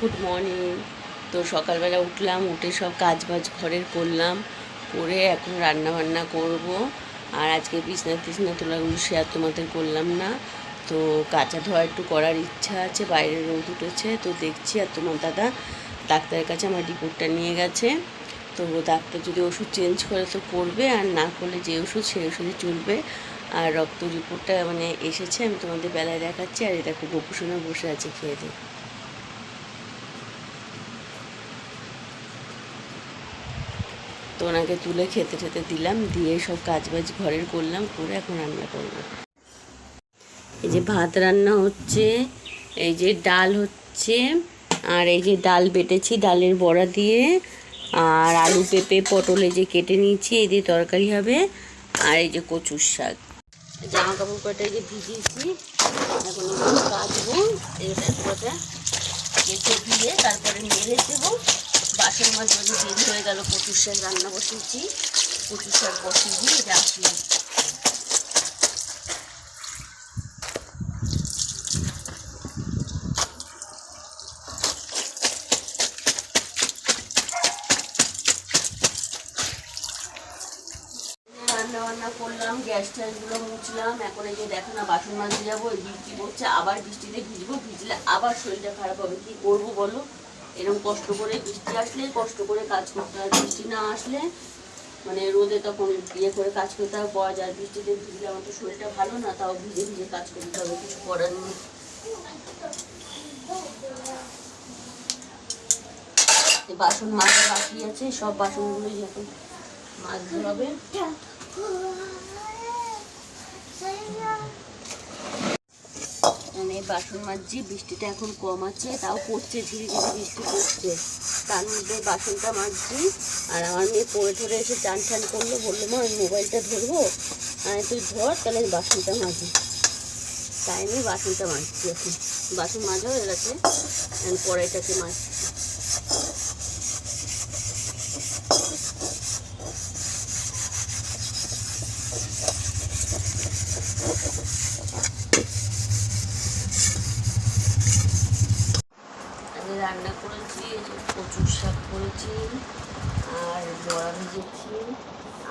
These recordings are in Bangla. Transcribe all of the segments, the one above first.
Good morning. তো সকালবেলা উঠলাম, উঠে সব কাজ বাজ ঘরের করলাম, করে এখন রান্না বান্না করব। আর আজকে বিছনা টিছনা তোলাগুলো শেয়ার তোমাদের করলাম না। তো কাঁচা ধোয়া একটু করার ইচ্ছা আছে, বাইরে রোদ উঠেছে তো দেখছি। আর তোমার দাদা ডাক্তারের কাছে আমার রিপোর্টটা নিয়ে গেছে। তো ডাক্তার যদি ওষুধ চেঞ্জ করে তো করবে, আর না করলে যে ওষুধ সেই ওষুধে চলবে। আর রক্ত রিপোর্টটা মানে এসেছে, আমি তোমাদের বেলায় দেখাচ্ছি। আর এটা খুব গোপুসোনা বসে আছে খেয়ে দিয়ে। তো ওনাকে তুলে খেতে খেতে দিলাম, দিয়ে সব কাজবাজ ঘরের করলাম, করে এখন রান্না করবো। এই যে ভাত রান্না হচ্ছে, এই যে ডাল হচ্ছে, আর এই যে ডাল বেটেছি ডালের বড়া দিয়ে, আর আলু পেঁপে পটল এই যে কেটে নিয়েছি, এই দিয়ে তরকারি হবে। আর এই যে কচুর শাক। জামা কাপড় কটা এই যে ভিজিয়েছি, এখন কাচবো। এটা কেটে দিয়ে তারপরে মেরে দেবো। বাসন মাছ যদি দেরি হয়ে গেল, কচুর শাক রান্না বসিয়েছি, কচুর শাক বসিয়ে দিয়ে এটা আসলাম। রান্না বান্না করলাম, গ্যাস ট্যাসগুলো মুছলাম। এখন এই যে দেখো না বাসন মাজতে যাবো, বৃষ্টি পড়ছে, আবার বৃষ্টিতে ভিজবো, ভিজলে আবার শরীরটা খারাপ হবে। কি করবো বলো? এরকম কষ্ট করে বৃষ্টি আসলে কষ্ট করে কাজ করতে হয়, বৃষ্টি না আসলে মানে রোদে তখন ইয়ে করে কাজ করতে হবে, পাওয়া যায়। বৃষ্টিতে ভিজলে আমার তো শরীরটা ভালো না, তাও ভিজে ভিজে কাজ করতে হবে, কিছু করার নেই। বাসন মাজা বাকি আছে, সব বাসনগুলোই এখন মাজতে হবে। মানে বাসন মাজছি, বৃষ্টিটা এখন কম আছে, তাও পড়ছে, ঝিরি ঝিরি বৃষ্টি পড়ছে, তার মধ্যে বাসনটা মাজছি। আর আমার মেয়ে পড়ে ধরে এসে চান টান করলো, বললো মা আমি মোবাইলটা ধরবো, আর তুই ধর তাহলে বাসনটা মাজি। তাই আমি বাসনটা মাজছি, এখন বাসন মাজা হয়ে গেছে, কড়াইটাকে মাজছি। রান্না করেছি, কচুর শাক করেছি, আর বড়া ভেজেছি,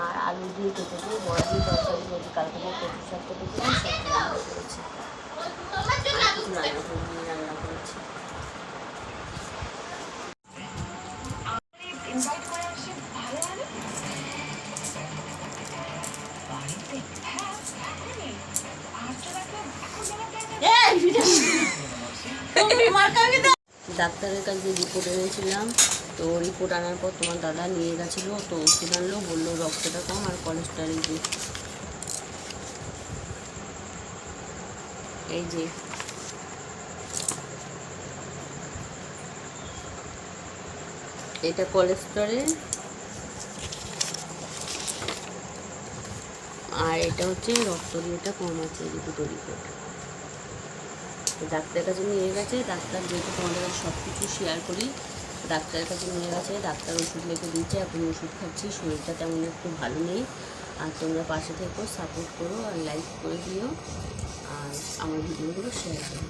আর আলু দিয়ে কেটেছি, বড়া দিয়ে তরকারি করেছি। কালকে কচুর শাক কেটেছিলাম, সব রান্না করেছি, রান্না করেছি। ডাক্তারের কাছে রিপোর্ট এনেছিলাম, তো রিপোর্ট আনার পর তোমার দাদা নিয়ে গেছিলো, তো ওষুধ আনলো, বললো রক্তটা কম আর কোলেস্টেরল যে এই যে এটা কোলেস্টেরল, আর এটা হচ্ছে রক্ত দিয়েটা কম আছে, এই দুটো রিপোর্ট। ডাক্তারের কাছে নিয়ে গেছে, ডাক্তার যেহেতু তোমাদের কাছে সব কিছু শেয়ার করি, ডাক্তারের কাছে নিয়ে গেছে, ডাক্তার ওষুধ লিখে দিয়েছে, এখন ওষুধ খাচ্ছি, শরীরটা তেমন একটু ভালো নেই। আর তোমরা পাশে থেকো, সাপোর্ট করো, আর লাইক করে দিও, আর আমার ভিডিওগুলো শেয়ার করো।